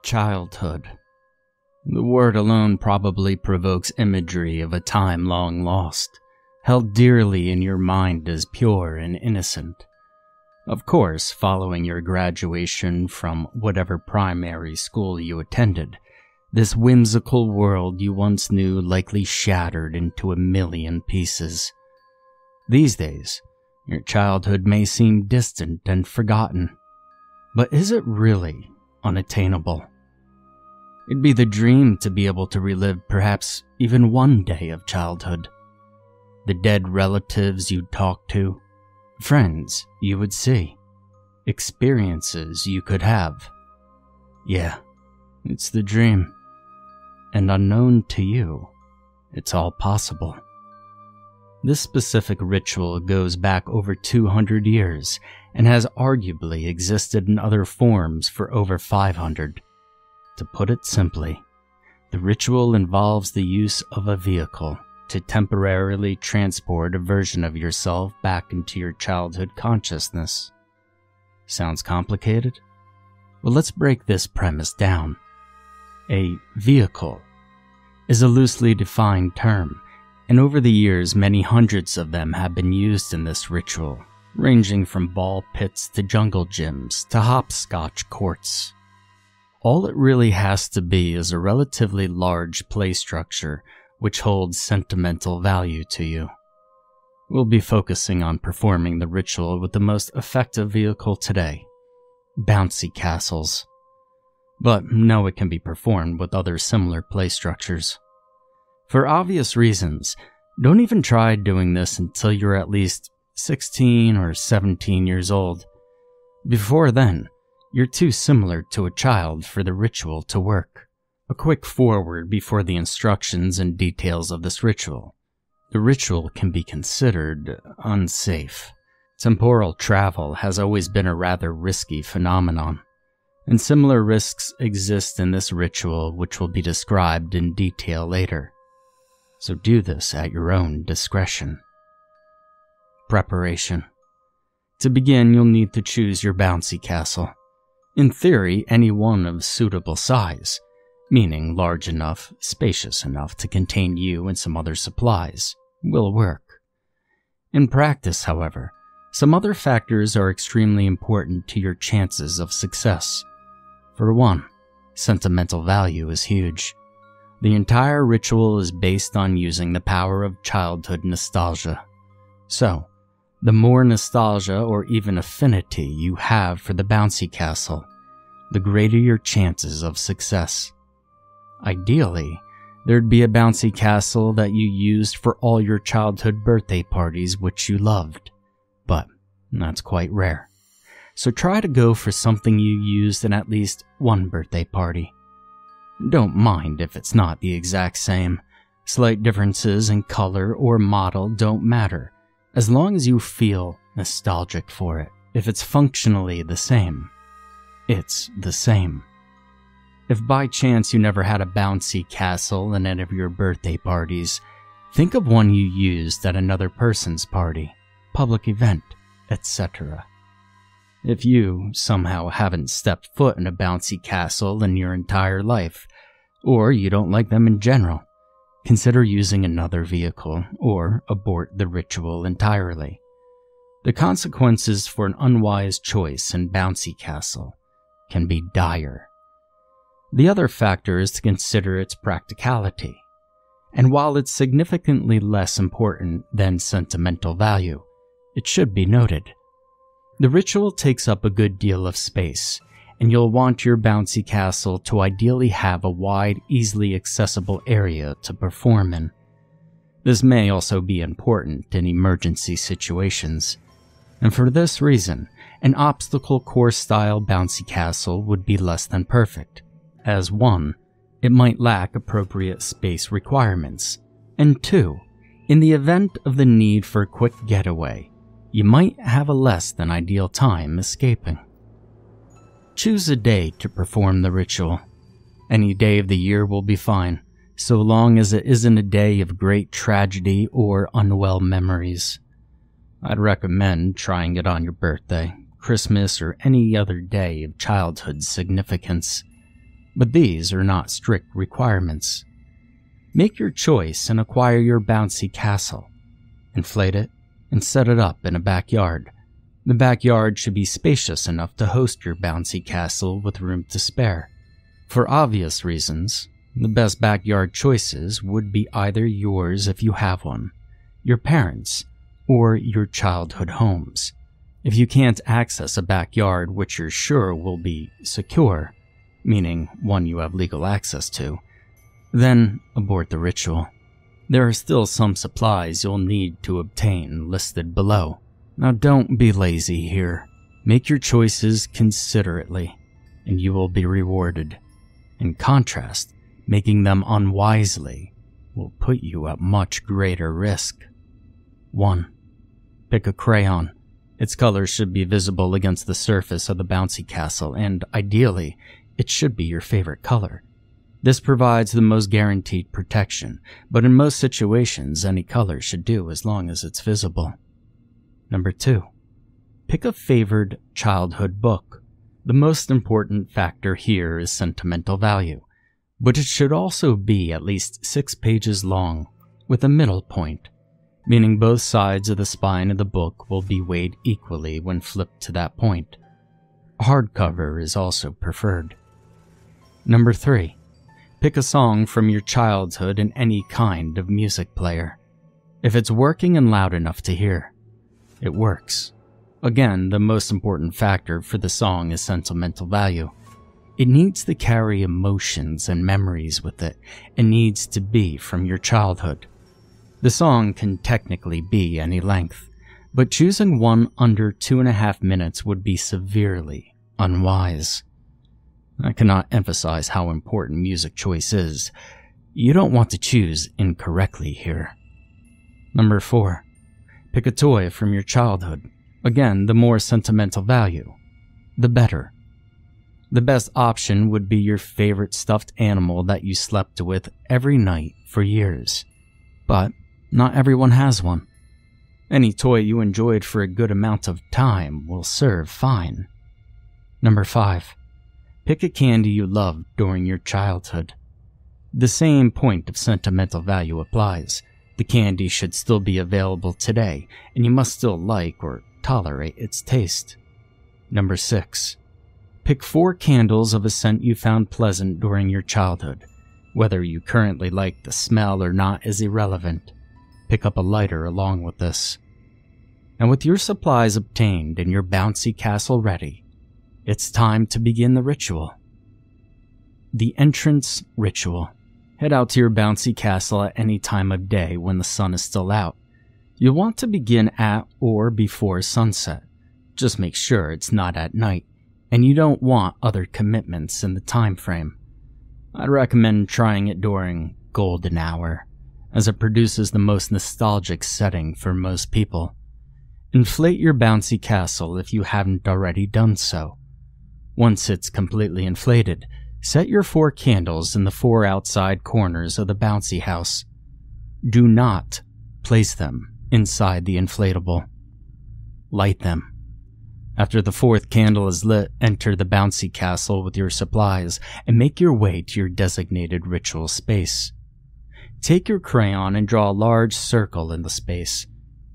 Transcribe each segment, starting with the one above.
Childhood. The word alone probably provokes imagery of a time long lost, held dearly in your mind as pure and innocent. Of course, following your graduation from whatever primary school you attended, this whimsical world you once knew likely shattered into a million pieces. These days, your childhood may seem distant and forgotten, but is it really unattainable? It'd be the dream to be able to relive perhaps even one day of childhood. The dead relatives you'd talk to, friends you would see, experiences you could have. Yeah, it's the dream. And unknown to you, it's all possible. This specific ritual goes back over 200 years and has arguably existed in other forms for over 500. To put it simply, the ritual involves the use of a vehicle to temporarily transport a version of yourself back into your childhood consciousness. Sounds complicated? Well, let's break this premise down. A vehicle is a loosely defined term, and over the years many hundreds of them have been used in this ritual, ranging from ball pits to jungle gyms to hopscotch courts. All it really has to be is a relatively large play structure which holds sentimental value to you. We'll be focusing on performing the ritual with the most effective vehicle today, bouncy castles. But know it can be performed with other similar play structures. For obvious reasons, don't even try doing this until you're at least 16 or 17 years old. Before then, you're too similar to a child for the ritual to work. A quick forward before the instructions and details of this ritual. The ritual can be considered unsafe. Temporal travel has always been a rather risky phenomenon, and similar risks exist in this ritual, which will be described in detail later. So do this at your own discretion. Preparation. To begin, you'll need to choose your bouncy castle. In theory, any one of suitable size, meaning large enough, spacious enough to contain you and some other supplies, will work. In practice, however, some other factors are extremely important to your chances of success. For one, sentimental value is huge. The entire ritual is based on using the power of childhood nostalgia. So, the more nostalgia or even affinity you have for the bouncy castle, the greater your chances of success. Ideally, there'd be a bouncy castle that you used for all your childhood birthday parties which you loved, but that's quite rare. So try to go for something you used in at least one birthday party. Don't mind if it's not the exact same. Slight differences in color or model don't matter, as long as you feel nostalgic for it. If it's functionally the same, it's the same. If by chance you never had a bouncy castle in any of your birthday parties, think of one you used at another person's party, public event, etc. If you somehow haven't stepped foot in a bouncy castle in your entire life, or you don't like them in general, consider using another vehicle or abort the ritual entirely. The consequences for an unwise choice in bouncy castle can be dire. The other factor is to consider its practicality, and while it's significantly less important than sentimental value, it should be noted. The ritual takes up a good deal of space, and you'll want your bouncy castle to ideally have a wide, easily accessible area to perform in. This may also be important in emergency situations, and for this reason, an obstacle course-style bouncy castle would be less than perfect, as 1, it might lack appropriate space requirements, and 2, in the event of the need for a quick getaway, you might have a less than ideal time escaping. Choose a day to perform the ritual. Any day of the year will be fine, so long as it isn't a day of great tragedy or unwell memories. I'd recommend trying it on your birthday, Christmas, or any other day of childhood significance. but these are not strict requirements. Make your choice and acquire your bouncy castle. Inflate it and set it up in a backyard. The backyard should be spacious enough to host your bouncy castle with room to spare. For obvious reasons, the best backyard choices would be either yours if you have one, your parents', or your childhood home's. If you can't access a backyard which you're sure will be secure, meaning one you have legal access to, then abort the ritual. There are still some supplies you'll need to obtain listed below. Now don't be lazy here. Make your choices considerately, and you will be rewarded. In contrast, making them unwisely will put you at much greater risk. 1. Pick a crayon. Its colors should be visible against the surface of the bouncy castle, and ideally, it should be your favorite color. This provides the most guaranteed protection, but in most situations, any color should do as long as it's visible. Number 2. Pick a favored childhood book. The most important factor here is sentimental value, but it should also be at least 6 pages long, with a middle point, meaning both sides of the spine of the book will be weighed equally when flipped to that point. Hardcover is also preferred. Number 3. Pick a song from your childhood in any kind of music player. If it's working and loud enough to hear, it works. Again, the most important factor for the song is sentimental value. It needs to carry emotions and memories with it, and needs to be from your childhood. The song can technically be any length, but choosing one under 2.5 minutes would be severely unwise. I cannot emphasize how important music choice is. You don't want to choose incorrectly here. Number 4. Pick a toy from your childhood. Again, the more sentimental value, the better. The best option would be your favorite stuffed animal that you slept with every night for years. But not everyone has one. Any toy you enjoyed for a good amount of time will serve fine. Number 5. Pick a candy you loved during your childhood. The same point of sentimental value applies. The candy should still be available today, and you must still like or tolerate its taste. Number 6. Pick 4 candles of a scent you found pleasant during your childhood. Whether you currently like the smell or not is irrelevant. Pick up a lighter along with this. And with your supplies obtained and your bouncy castle ready, it's time to begin the ritual. The entrance ritual. Head out to your bouncy castle at any time of day when the sun is still out. You'll want to begin at or before sunset. Just make sure it's not at night, and you don't want other commitments in the time frame. I'd recommend trying it during golden hour, as it produces the most nostalgic setting for most people. Inflate your bouncy castle if you haven't already done so. Once it's completely inflated, set your 4 candles in the 4 outside corners of the bouncy house. Do not place them inside the inflatable. Light them. After the 4th candle is lit, enter the bouncy castle with your supplies and make your way to your designated ritual space. Take your crayon and draw a large circle in the space.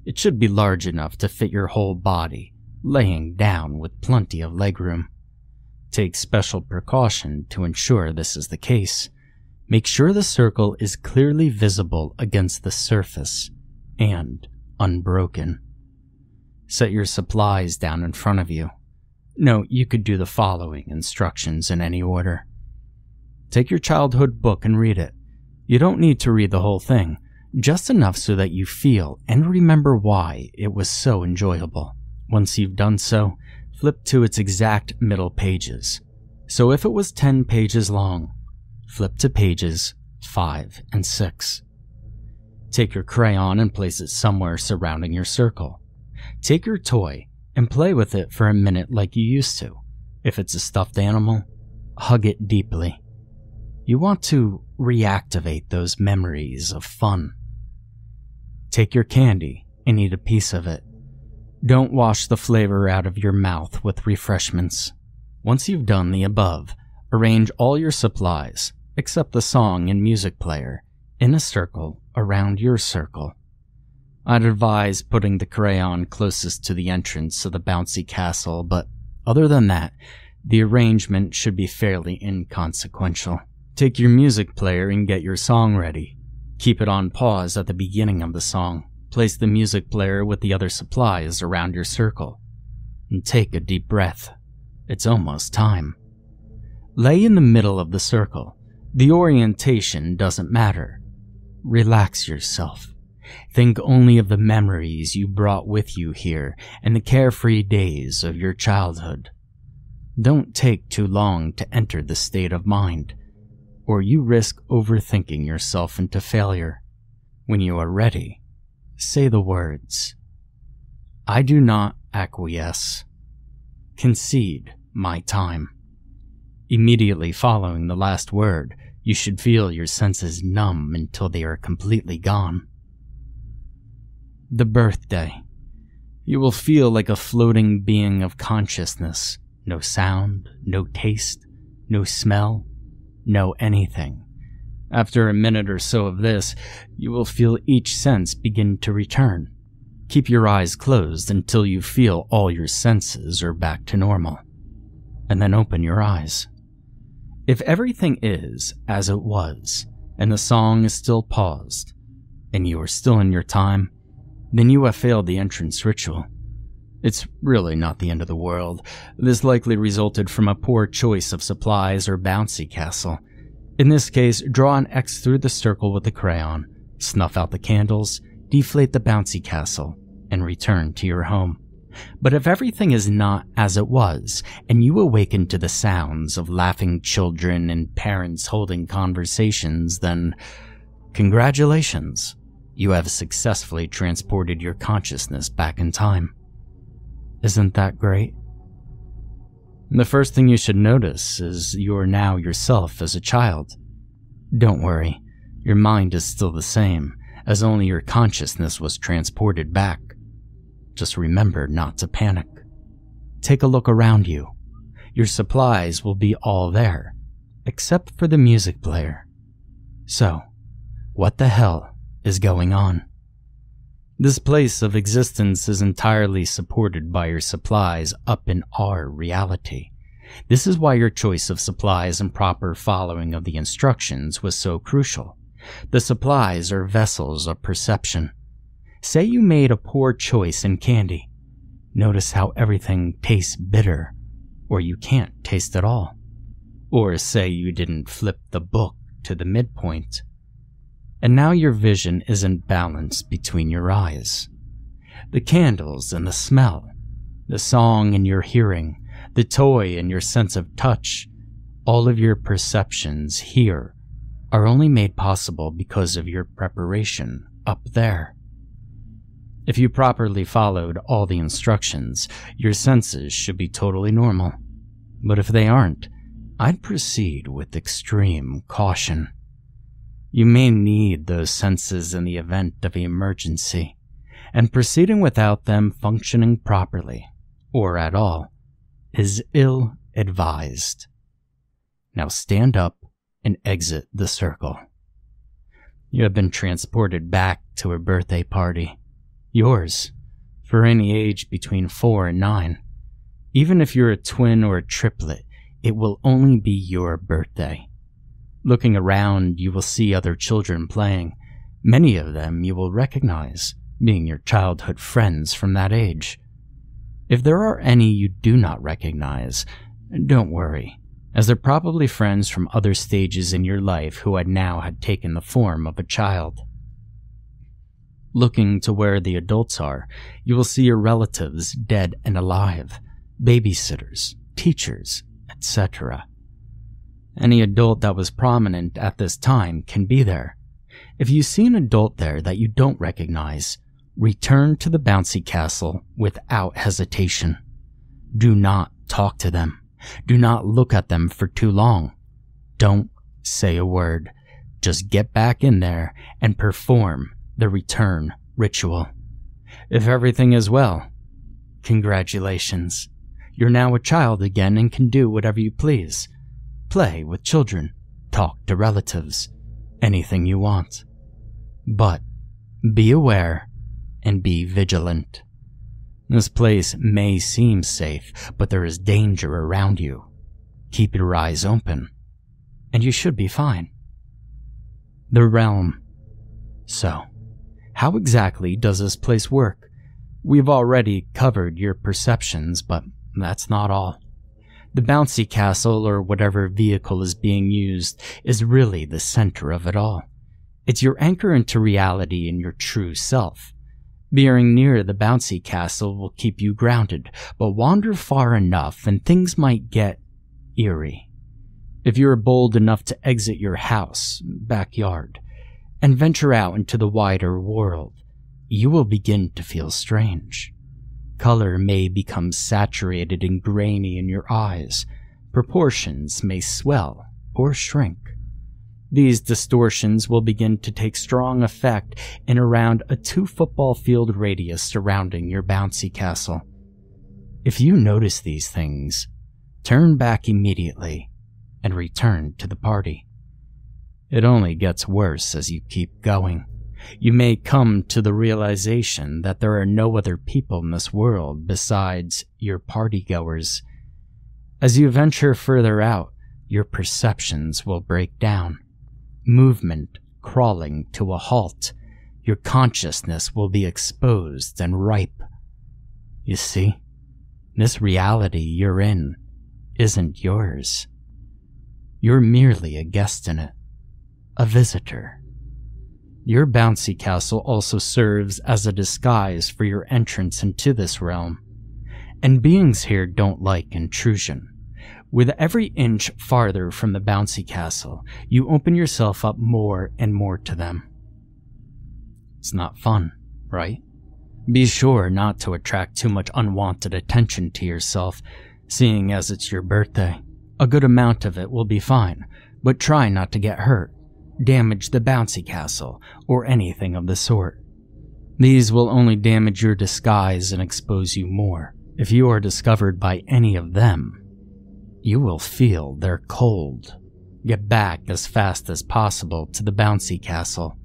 It should be large enough to fit your whole body, laying down with plenty of legroom. Take special precaution to ensure this is the case. Make sure the circle is clearly visible against the surface and unbroken. Set your supplies down in front of you. Note, you could do the following instructions in any order. Take your childhood book and read it. You don't need to read the whole thing, just enough so that you feel and remember why it was so enjoyable. Once you've done so, flip to its exact middle pages. So if it was 10 pages long, flip to pages 5 and 6. Take your crayon and place it somewhere surrounding your circle. Take your toy and play with it for a minute like you used to. If it's a stuffed animal, hug it deeply. You want to reactivate those memories of fun. Take your candy and eat a piece of it. Don't wash the flavor out of your mouth with refreshments. Once you've done the above, Arrange all your supplies, except the song and music player, in a circle around your circle. I'd advise putting the crayon closest to the entrance of the bouncy castle, but other than that, the arrangement should be fairly inconsequential. Take your music player and get your song ready. Keep it on pause at the beginning of the song. Place the music player with the other supplies around your circle. And take a deep breath. It's almost time. Lay in the middle of the circle. The orientation doesn't matter. Relax yourself. Think only of the memories you brought with you here and the carefree days of your childhood. Don't take too long to enter the state of mind, or you risk overthinking yourself into failure. When you are ready, say the words, "I do not acquiesce. Concede my time." Immediately following the last word, you should feel your senses numb until they are completely gone. The birthday. You will feel like a floating being of consciousness. No sound, no taste, no smell, no anything. After a minute or so of this, you will feel each sense begin to return. Keep your eyes closed until you feel all your senses are back to normal, and then open your eyes. If everything is as it was, and the song is still paused, and you are still in your time, then you have failed the entrance ritual. It's really not the end of the world. This likely resulted from a poor choice of supplies or bouncy castle. In this case, draw an X through the circle with the crayon, snuff out the candles, deflate the bouncy castle, and return to your home. But if everything is not as it was, and you awaken to the sounds of laughing children and parents holding conversations, then congratulations. You have successfully transported your consciousness back in time. Isn't that great? The first thing you should notice is you are now yourself as a child. Don't worry, your mind is still the same, as only your consciousness was transported back. Just remember not to panic. Take a look around you. Your supplies will be all there, except for the music player. So, what the hell is going on? This place of existence is entirely supported by your supplies up in our reality. This is why your choice of supplies and proper following of the instructions was so crucial. The supplies are vessels of perception. Say you made a poor choice in candy. Notice how everything tastes bitter, or you can't taste at all. Or say you didn't flip the book to the midpoint, and now your vision isn't balanced between your eyes. The candles and the smell, the song and your hearing, the toy and your sense of touch, all of your perceptions here are only made possible because of your preparation up there. If you properly followed all the instructions, your senses should be totally normal. But if they aren't, I'd proceed with extreme caution. You may need those senses in the event of an emergency, and proceeding without them functioning properly, or at all, is ill-advised. Now stand up and exit the circle. You have been transported back to a birthday party. Yours, for any age between 4 and 9. Even if you're a twin or a triplet, it will only be your birthday. Looking around, you will see other children playing. Many of them you will recognize, being your childhood friends from that age. If there are any you do not recognize, don't worry, as they're probably friends from other stages in your life who had taken the form of a child. Looking to where the adults are, you will see your relatives dead and alive, babysitters, teachers, etc. Any adult that was prominent at this time can be there. If you see an adult there that you don't recognize, return to the bouncy castle without hesitation. Do not talk to them. Do not look at them for too long. Don't say a word. Just get back in there and perform the return ritual. If everything is well, congratulations. You're now a child again and can do whatever you please. play with children, talk to relatives, anything you want. But be aware and be vigilant. This place may seem safe, but there is danger around you. Keep your eyes open, and you should be fine. The realm. So, how exactly does this place work? We've already covered your perceptions, but that's not all. The bouncy castle, or whatever vehicle is being used, is really the center of it all. It's your anchor into reality and your true self. Being near the bouncy castle will keep you grounded, but wander far enough and things might get eerie. If you're bold enough to exit your house, backyard, and venture out into the wider world, you will begin to feel strange. Color may become saturated and grainy in your eyes. Proportions may swell or shrink. These distortions will begin to take strong effect in around a 2 football field radius surrounding your bouncy castle. If you notice these things, turn back immediately and return to the party. It only gets worse as you keep going. You may come to the realization that there are no other people in this world besides your partygoers. As you venture further out, your perceptions will break down. Movement crawling to a halt. Your consciousness will be exposed and ripe. You see, this reality you're in isn't yours. You're merely a guest in it, a visitor. Your bouncy castle also serves as a disguise for your entrance into this realm, and beings here don't like intrusion. With every inch farther from the bouncy castle, you open yourself up more and more to them. It's not fun, right? Be sure not to attract too much unwanted attention to yourself, seeing as it's your birthday. A good amount of it will be fine, but try not to get hurt, damage the bouncy castle, or anything of the sort. These will only damage your disguise and expose you more. If you are discovered by any of them, you will feel their cold. Get back as fast as possible to the bouncy castle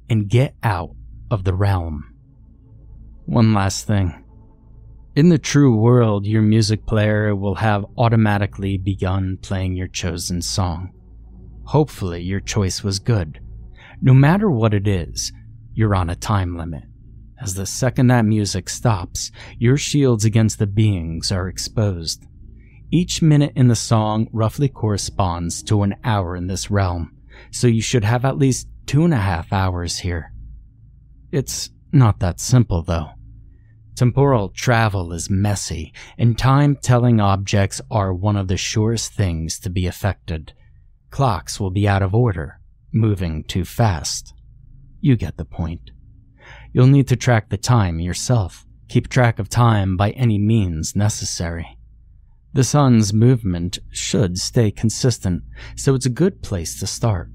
and get out of the realm. One last thing. In the true world, your music player will have automatically begun playing your chosen song. Hopefully your choice was good. No matter what it is, you're on a time limit. As the second that music stops, your shields against the beings are exposed. Each minute in the song roughly corresponds to an hour in this realm, so you should have at least 2.5 hours here. It's not that simple, though. Temporal travel is messy, and time-telling objects are one of the surest things to be affected. Clocks will be out of order, moving too fast. You get the point. You'll need to track the time yourself. Keep track of time by any means necessary. The sun's movement should stay consistent, so it's a good place to start.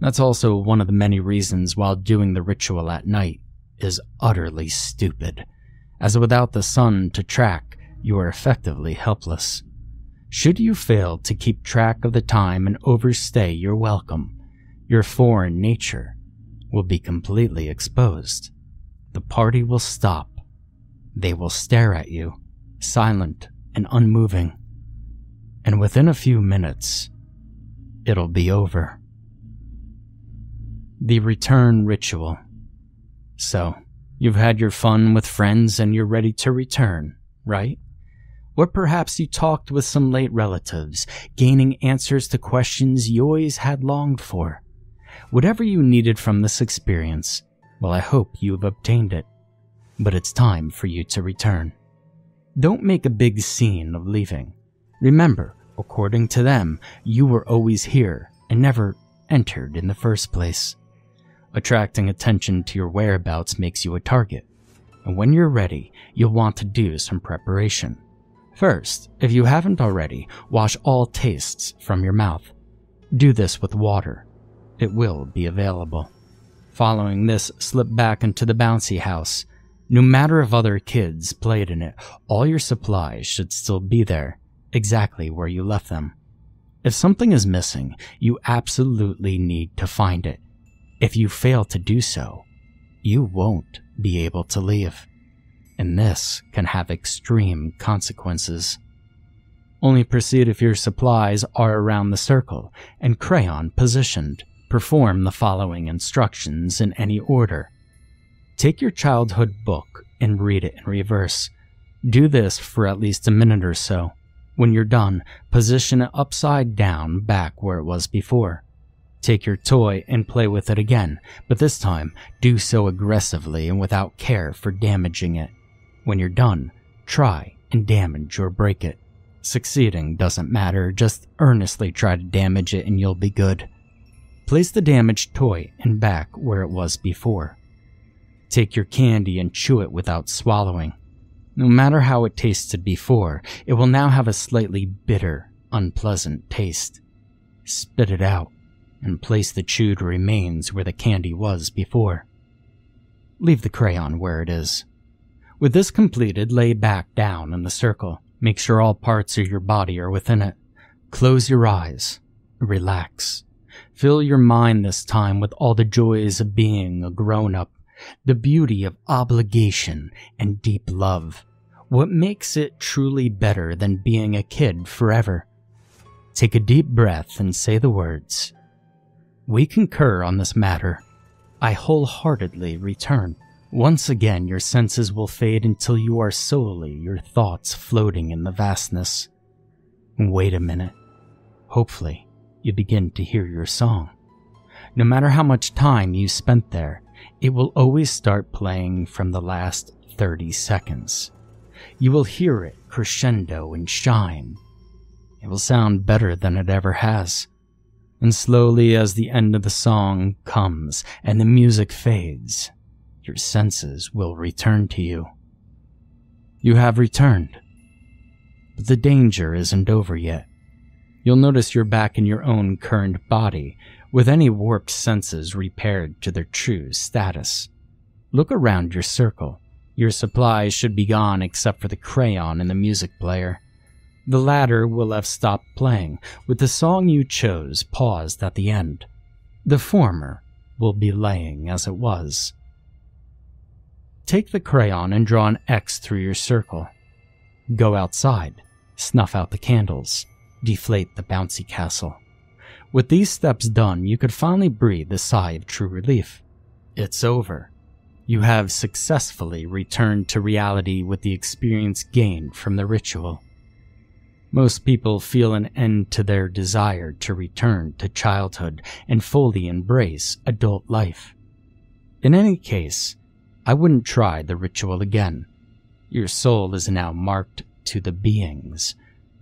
That's also one of the many reasons why doing the ritual at night is utterly stupid, as without the sun to track, you are effectively helpless. Should you fail to keep track of the time and overstay your welcome, your foreign nature will be completely exposed. The party will stop. They will stare at you, silent and unmoving. And within a few minutes, it'll be over. The return ritual. So, you've had your fun with friends and you're ready to return, right? Or perhaps you talked with some late relatives, gaining answers to questions you always had longed for. Whatever you needed from this experience, well, I hope you've obtained it. But it's time for you to return. Don't make a big scene of leaving. Remember, according to them, you were always here and never entered in the first place. Attracting attention to your whereabouts makes you a target, and when you're ready, you'll want to do some preparation. First, if you haven't already, wash all tastes from your mouth. Do this with water. It will be available. Following this, slip back into the bouncy house. No matter if other kids played in it, all your supplies should still be there, exactly where you left them. If something is missing, you absolutely need to find it. If you fail to do so, you won't be able to leave. And this can have extreme consequences. Only proceed if your supplies are around the circle and crayon positioned. Perform the following instructions in any order. Take your childhood book and read it in reverse. Do this for at least a minute or so. When you're done, position it upside down back where it was before. Take your toy and play with it again, but this time, do so aggressively and without care for damaging it. When you're done, try and damage or break it. Succeeding doesn't matter, just earnestly try to damage it and you'll be good. Place the damaged toy and back where it was before. Take your candy and chew it without swallowing. No matter how it tasted before, it will now have a slightly bitter, unpleasant taste. Spit it out and place the chewed remains where the candy was before. Leave the crayon where it is. With this completed, lay back down in the circle. Make sure all parts of your body are within it. Close your eyes. Relax. Fill your mind this time with all the joys of being a grown-up, the beauty of obligation and deep love. What makes it truly better than being a kid forever? Take a deep breath and say the words. We concur on this matter. I wholeheartedly return. Once again, your senses will fade until you are solely your thoughts floating in the vastness. Wait a minute. Hopefully, you begin to hear your song. No matter how much time you spent there, it will always start playing from the last 30 seconds. You will hear it crescendo and shine. It will sound better than it ever has. And slowly as the end of the song comes and the music fades, your senses will return to you. You have returned. But the danger isn't over yet. You'll notice you're back in your own current body, with any warped senses repaired to their true status. Look around your circle. Your supplies should be gone except for the crayon and the music player. The latter will have stopped playing, with the song you chose paused at the end. The former will be laying as it was. Take the crayon and draw an X through your circle. Go outside, snuff out the candles, deflate the bouncy castle. With these steps done, you could finally breathe a sigh of true relief. It's over. You have successfully returned to reality with the experience gained from the ritual. Most people feel an end to their desire to return to childhood and fully embrace adult life. In any case, I wouldn't try the ritual again. Your soul is now marked to the beings,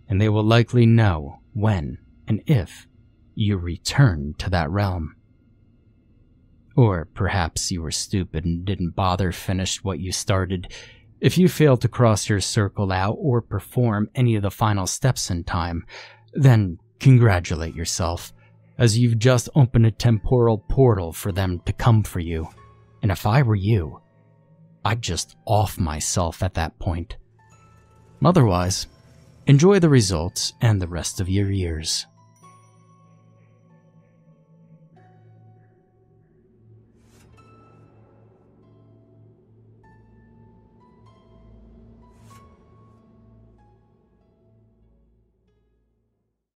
and they will likely know when and if you return to that realm. Or perhaps you were stupid and didn't bother finish what you started. If you fail to cross your circle out or perform any of the final steps in time, then congratulate yourself, as you've just opened a temporal portal for them to come for you. And if I were you, I'd just off myself at that point. Otherwise, enjoy the results and the rest of your years.